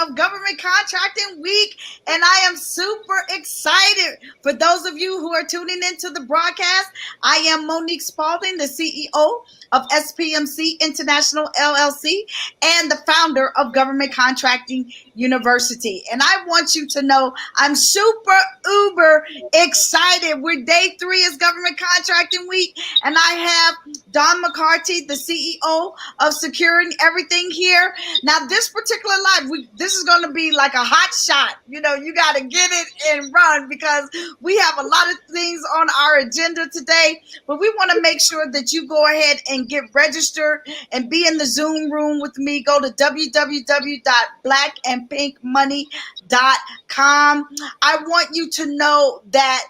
of Government Contracting Week, and I am super excited. For those of you who are tuning into the broadcast, I am Monique Spalding, the CEO of SPMC International LLC and the founder of Government Contracting University. And I want you to know I'm super uber excited. We're day 3 is Government Contracting Week, and I have Don McCarty, the CEO of Securing Everything here. Now, this particular live, this is going to be like a hot shot. You know, you got to get it and run because we have a lot of things on our agenda today, but we want to make sure that you go ahead and get registered and be in the Zoom room with me. Go to www.blackandpinkmoney.com. I want you to know that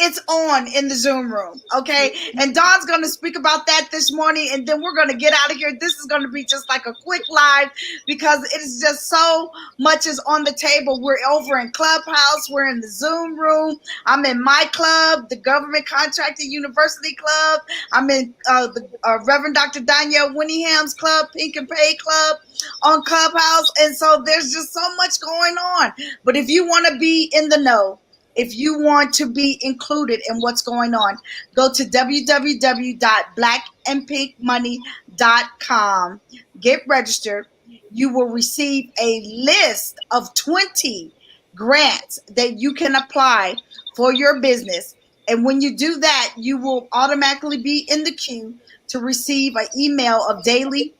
it's on in the Zoom room, okay? And Dawn's going to speak about that this morning, and then we're going to get out of here. This is going to be just like a quick live because it is just so much is on the table. We're over in Clubhouse. We're in the Zoom room. I'm in my club, the Government Contracting University Club. I'm in the Reverend Dr. Danielle Winningham's club, Pink and Pay Club on Clubhouse. And so there's just so much going on. But if you want to be in the know, if you want to be included in what's going on, go to www.blackandpinkmoney.com. Get registered. You will receive a list of 20 grants that you can apply for your business. And when you do that, you will automatically be in the queue to receive an email of daily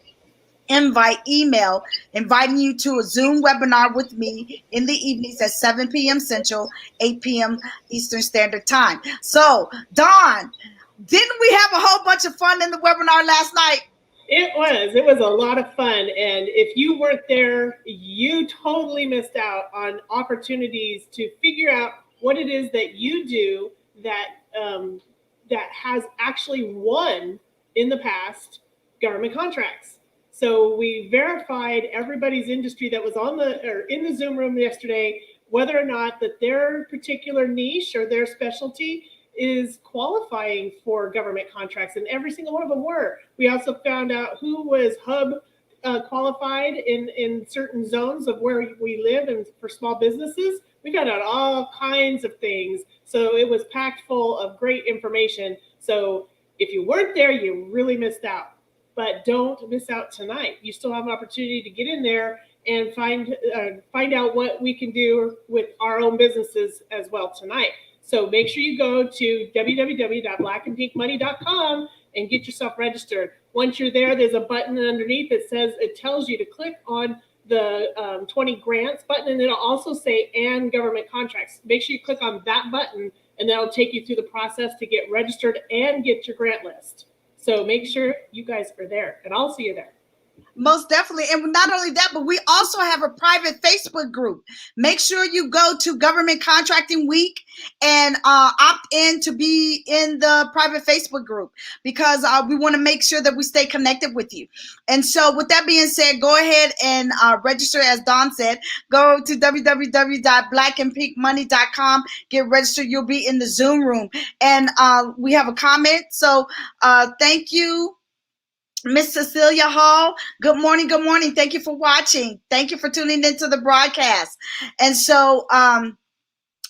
email inviting you to a Zoom webinar with me in the evenings at 7 p.m. Central, 8 p.m. Eastern Standard Time. So, Dawn, didn't we have a whole bunch of fun in the webinar last night? It was a lot of fun. And if you weren't there, you totally missed out on opportunities to figure out what it is that you do that has actually won in the past government contracts. So we verified everybody's industry that was in the Zoom room yesterday, whether or not that their particular niche or their specialty is qualifying for government contracts, and every single one of them were. We also found out who was hub qualified in certain zones of where we live and for small businesses. We found out all kinds of things. So it was packed full of great information. So if you weren't there, you really missed out. But don't miss out tonight. You still have an opportunity to get in there and find out what we can do with our own businesses as well tonight. So make sure you go to www.blackandpinkmoney.com and get yourself registered. Once you're there, there's a button underneath that says, it tells you to click on the 20 grants button, and it'll also say and government contracts. Make sure you click on that button, and that'll take you through the process to get registered and get your grant list. So make sure you guys are there, and I'll see you there. Most definitely. And not only that, but we also have a private Facebook group. Make sure you go to Government Contracting Week and opt in to be in the private Facebook group because we want to make sure that we stay connected with you. And so with that being said, go ahead and register. As Dawn said, go to www.blackandpinkmoney.com, get registered. You'll be in the Zoom room. And we have a comment. So thank you, Miss Cecilia Hall. Good morning. Good morning. Thank you for watching. Thank you for tuning into the broadcast. And so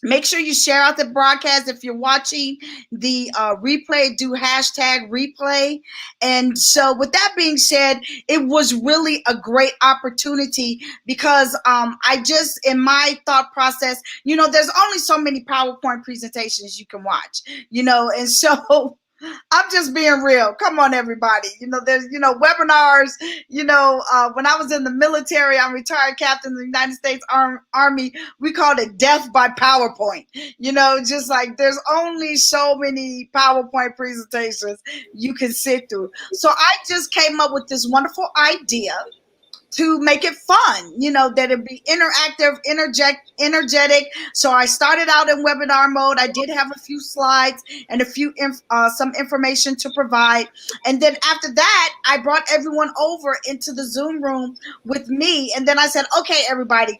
make sure you share out the broadcast. If you're watching the replay, do hashtag replay. And so with that being said, it was really a great opportunity because I just, in my thought process, you know, there's only so many PowerPoint presentations you can watch, you know, and so I'm just being real. Come on, everybody. You know, there's, you know, webinars, you know, when I was in the military, I'm retired captain of the United States Army. We called it death by PowerPoint. You know, just like there's only so many PowerPoint presentations you can sit through. So I just came up with this wonderful idea to make it fun, you know, that it'd be interactive, energetic. So I started out in webinar mode. I did have a few slides and a few some information to provide. And then after that, I brought everyone over into the Zoom room with me. And then I said, okay, everybody,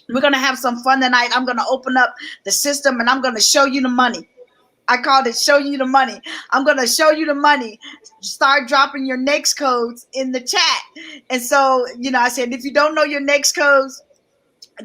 we're going to have some fun tonight. I'm going to open up the system and I'm going to show you the money. I called it show you the money. I'm going to show you the money. Start dropping your next codes in the chat. And so, you know, I said, if you don't know your next codes,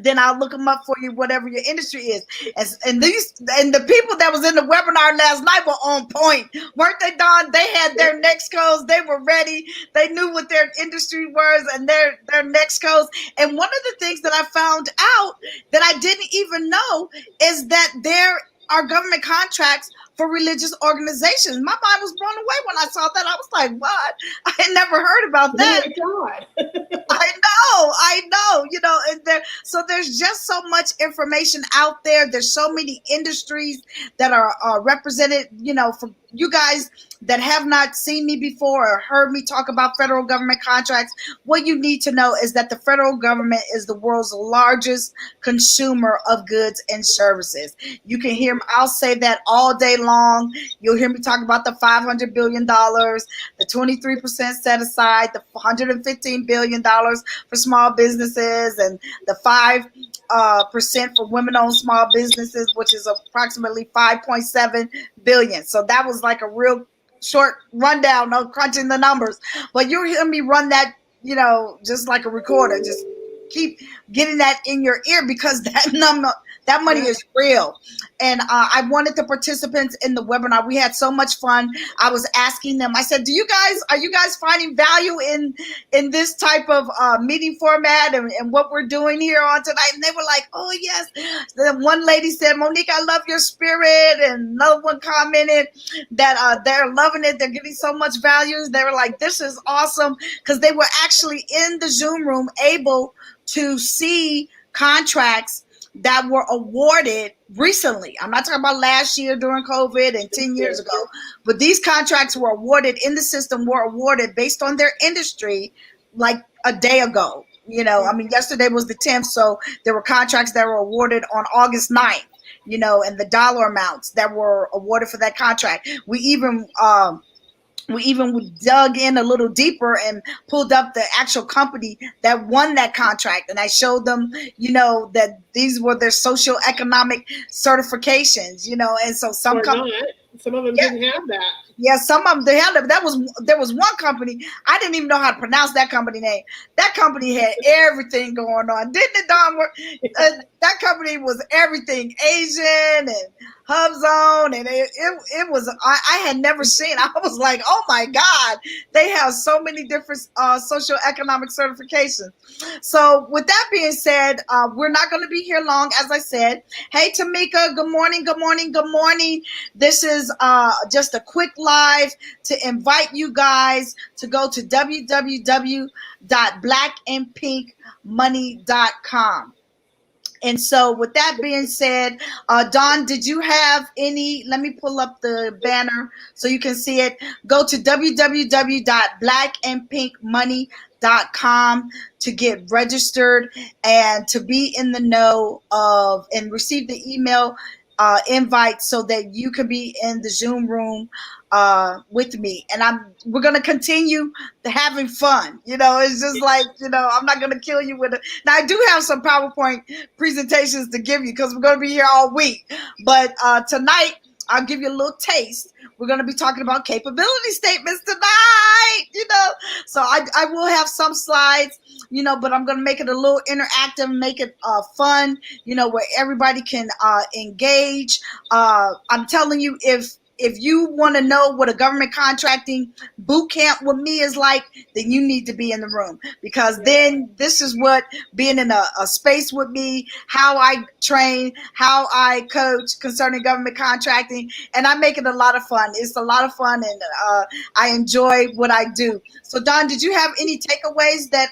then I'll look them up for you, whatever your industry is. And the people that was in the webinar last night were on point, weren't they, Don? They had their next codes. They were ready. They knew what their industry was and their next codes. And one of the things that I found out that I didn't even know is that there are government contracts for religious organizations. My mind was blown away when I saw that. I was like, what? I had never heard about that. Oh my God. I know, and so there's just so much information out there. There's so many industries that are represented, for you guys that have not seen me before or heard me talk about federal government contracts. What you need to know is that the federal government is the world's largest consumer of goods and services. You can hear me, I'll say that all day long. You'll hear me talk about the $500 billion, the 23% set aside, the $115 billion for small businesses, and the 5% for women-owned small businesses, which is approximately $5.7 billion. So that was like a real short rundown of crunching the numbers. But you'll hear me run that, just like a recorder. Just keep getting that in your ear because that money is real. And I wanted the participants in the webinar. We had so much fun. I was asking them, I said, are you guys finding value in this type of meeting format and what we're doing here on tonight? And they were like, oh, yes. Then one lady said, Monique, I love your spirit. And another one commented that they're loving it. They're getting so much value. They were like, this is awesome, because they were actually in the Zoom room able to see contracts that were awarded recently. I'm not talking about last year during COVID and 10 years ago, but these contracts were awarded in the system, were awarded based on their industry like a day ago. Yesterday was the 10th, so there were contracts that were awarded on August 9th, and the dollar amounts that were awarded for that contract. We even dug in a little deeper and pulled up the actual company that won that contract. And I showed them, that these were their socioeconomic certifications, and so some of them didn't have that. Yeah, some of them they had it. There was one company, I didn't even know how to pronounce that company name. That company had everything going on, didn't it, Don? That company was everything, Asian and HubZone, and it was I had never seen. I was like, oh my God, they have so many different socioeconomic certifications. So with that being said, we're not going to be here long, as I said. Hey, Tamika, good morning, good morning, good morning. This is just a quick live to invite you guys to go to www.blackandpinkmoney.com. And so with that being said, Don, did you have any, let me pull up the banner so you can see it. Go to www.blackandpinkmoney.com to get registered and to be in the know of and receive the email invite so that you can be in the Zoom room with me. And we're going to continue having fun. It's just like, I'm not going to kill you with it. Now, I do have some PowerPoint presentations to give you because we're going to be here all week. But tonight, I'll give you a little taste. We're going to be talking about capability statements tonight, So I will have some slides, but I'm going to make it a little interactive, make it fun, where everybody can engage. I'm telling you, if you want to know what a government contracting boot camp with me is like, then you need to be in the room, because then this is what being in a space with me, how I train, how I coach concerning government contracting, and I make it a lot of fun. It's a lot of fun, and I enjoy what I do. So, Don, did you have any takeaways that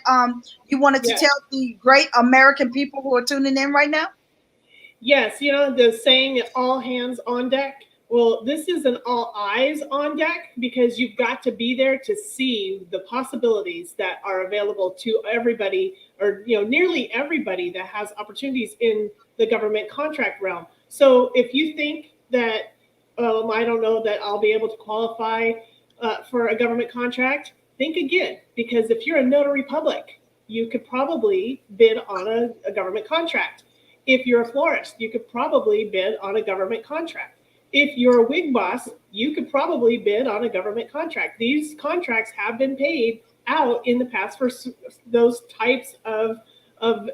you wanted to tell the great American people who are tuning in right now? Yes, the saying, all hands on deck. Well, this is an all eyes on deck, because you've got to be there to see the possibilities that are available to everybody, or nearly everybody that has opportunities in the government contract realm. So if you think that, I don't know that I'll be able to qualify for a government contract, think again, because if you're a notary public, you could probably bid on a government contract. If you're a florist, you could probably bid on a government contract. If you're a wig boss, you could probably bid on a government contract. These contracts have been paid out in the past for those types of of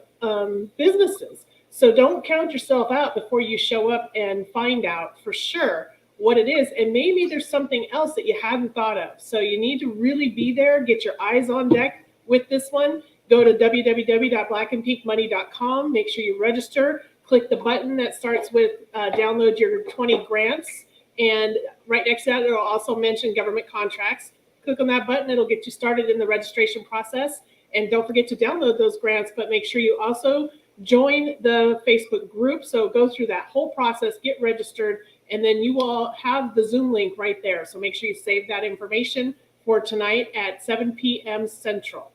businesses. So don't count yourself out before you show up and find out for sure what it is. And maybe there's something else that you hadn't thought of. So you need to really be there, get your eyes on deck with this one. Go to www.blackandpinkmoney.com. Make sure you register. Click the button that starts with download your 20 grants. And right next to that, it'll also mention government contracts. Click on that button. It'll get you started in the registration process. And don't forget to download those grants, but make sure you also join the Facebook group. So go through that whole process, get registered, and then you will have the Zoom link right there. So make sure you save that information for tonight at 7 p.m. Central.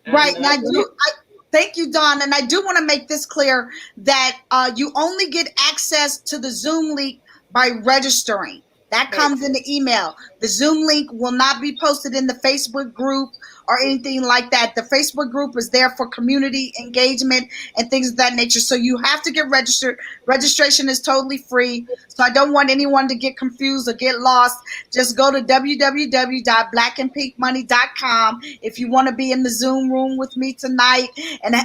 Right. And thank you, Dawn. And I do want to make this clear that you only get access to the Zoom link by registering. That comes in the email. The Zoom link will not be posted in the Facebook group or anything like that. The Facebook group is there for community engagement and things of that nature. So you have to get registered. Registration is totally free. So I don't want anyone to get confused or get lost. Just go to www.blackandpinkmoney.com if you want to be in the Zoom room with me tonight and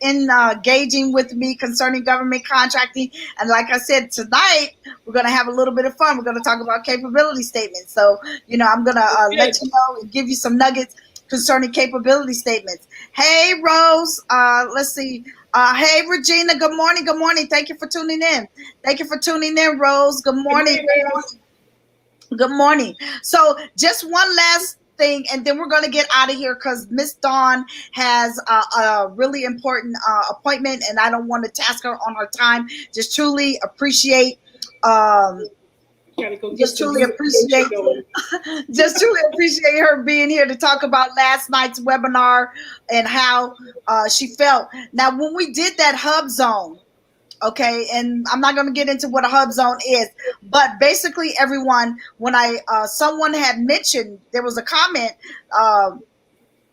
engaging with me concerning government contracting. And like I said, tonight we're going to have a little bit of fun. We're going to talk about capability statements. So, I'm going to let you know and give you some nuggets concerning capability statements. Hey, Rose. Let's see. Hey, Regina. Good morning. Good morning. Thank you for tuning in. Thank you for tuning in, Rose. Good morning. Good morning. Good morning. So just one last thing, and then we're going to get out of here because Miss Dawn has a really important appointment, and I don't want to task her on her time. Just truly appreciate just truly appreciate her being here to talk about last night's webinar and how she felt. Now, when we did that hub zone, okay, and I'm not going to get into what a hub zone is, but basically, everyone, when someone had mentioned, there was a comment.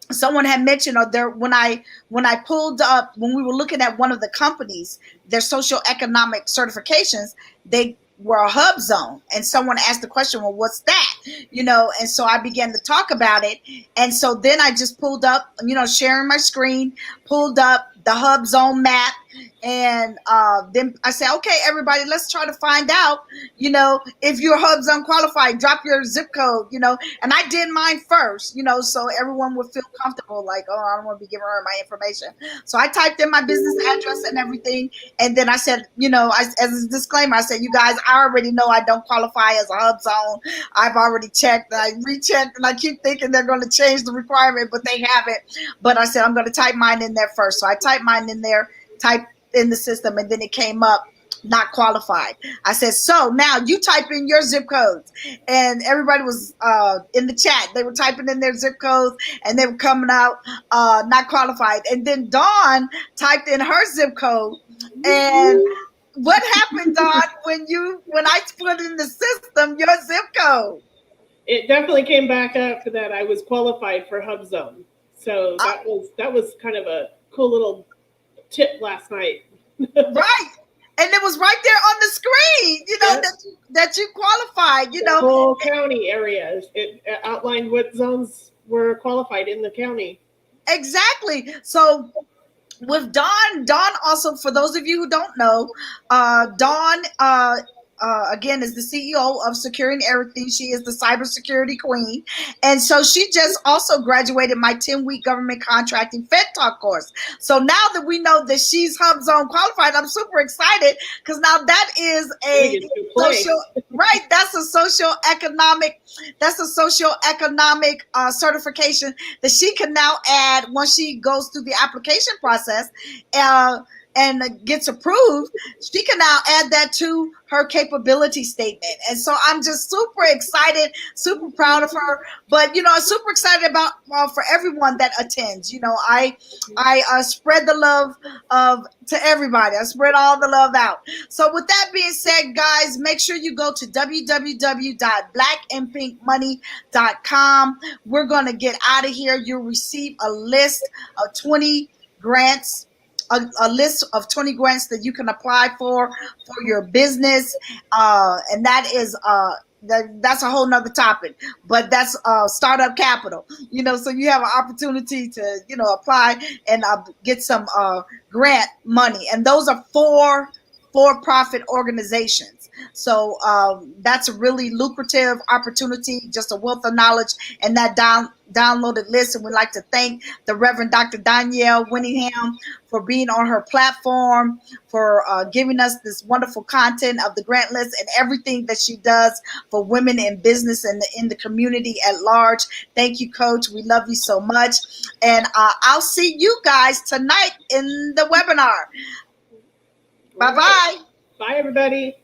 Someone had mentioned, when I pulled up, when we were looking at one of the companies, their socioeconomic certifications, they were a hub zone, and someone asked the question, well, what's that? And so I began to talk about it, and so then I just pulled up, sharing my screen, pulled up the hub zone map, and then I said, okay, everybody, let's try to find out, if you're hub zone qualified, drop your zip code, and I did mine first, so everyone would feel comfortable, like, oh, I don't want to be giving her my information. So I typed in my business address and everything, and then I said, as a disclaimer, I said, you guys, I already know I don't qualify as a hub zone. I've already checked, and I rechecked, and I keep thinking they're going to change the requirement, but they haven't. But I said, I'm going to type mine in there first. So I typed mine in there, typed in the system, and then it came up not qualified. I said, so now you type in your zip codes, and everybody was in the chat. They were typing in their zip codes, and they were coming out not qualified. And then Dawn typed in her zip code, and what happened, Dawn, when I put in the system your zip code? It definitely came back up that I was qualified for Hub Zone. So that was kind of a cool little tip last night. Right. And it was right there on the screen, that you qualified, The whole county area. It outlined what zones were qualified in the county. Exactly. So with Dawn also, for those of you who don't know, Dawn again is the CEO of Securing Everything. She is the cybersecurity queen. And so she just also graduated my 10-week government contracting Fed Talk course. So now that we know that she's Hub Zone qualified, I'm super excited because now that is a social, right? That's a socioeconomic certification that she can now add once she goes through the application process. And gets approved, she can now add that to her capability statement. And so I'm just super excited, super proud of her. But, I'm super excited about for everyone that attends. I spread the love to everybody. I spread all the love out. So with that being said, guys, make sure you go to www.blackandpinkmoney.com. We're going to get out of here. You'll receive a list of 20 grants, a list of 20 grants that you can apply for your business. And that is that's a whole nother topic, but that's startup capital, so you have an opportunity to, apply and get some grant money. And those are for-profit organizations. So that's a really lucrative opportunity, just a wealth of knowledge, and that downloaded list. And we'd like to thank the Reverend Dr. Danielle Winningham for being on her platform, for giving us this wonderful content of the grant list and everything that she does for women in business and in the community at large. Thank you, Coach. We love you so much. And I'll see you guys tonight in the webinar. Bye-bye. Bye, everybody.